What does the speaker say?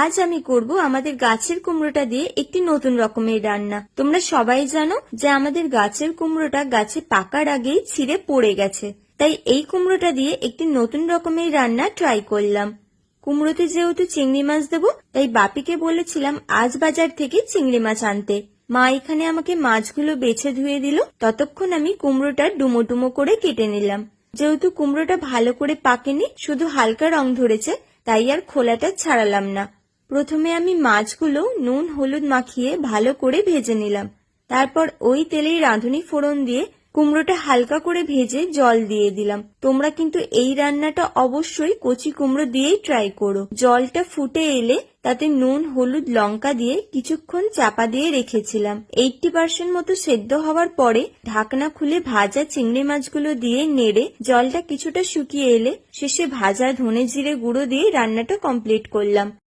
আজ আমি করব আমাদের গাছের কুমড়োটা দিয়ে একটি নতুন রকমের রান্না। তোমরা সবাই জানো যে আমাদের গাছের কুমড়োটা গাছে পাকার আগেই ছিঁড়ে পড়ে গেছে, তাই এই কুমড়োটা দিয়ে একটি নতুন রকমের রান্না ট্রাই করলাম। কুমড়োতে যেহেতু চিংড়ি মাছ দেবো, তাই বাপিকে বলেছিলাম আজ বাজার থেকে চিংড়ি মাছ আনতে। মা এখানে আমাকে মাছগুলো বেছে ধুয়ে দিল, ততক্ষণ আমি কুমড়োটা ডুমো ডুমো করে কেটে নিলাম। যেহেতু কুমড়োটা ভালো করে পাকেনি, শুধু হালকা রং ধরেছে, তাই আর খোলাটা ছাড়ালাম না। প্রথমে আমি মাছগুলো নুন হলুদ মাখিয়ে ভালো করে ভেজে নিলাম। তারপর ওই তেলেই রাঁধুনি ফোড়ন দিয়ে কুমড়োটা হালকা করে ভেজে জল দিয়ে দিলাম। তোমরা কিন্তু এই রান্নাটা অবশ্যই কচি কুমড়ো দিয়েই ট্রাই করো। জলটা ফুটে এলে তাতে নুন হলুদ লঙ্কা দিয়ে কিছুক্ষণ চাপা দিয়ে রেখেছিলাম। 80% মতো সেদ্ধ হওয়ার পরে ঢাকনা খুলে ভাজা চিংড়ি মাছগুলো দিয়ে নেড়ে জলটা কিছুটা শুকিয়ে এলে শেষে ভাজা ধনে জিরে গুঁড়ো দিয়ে রান্নাটা কমপ্লিট করলাম।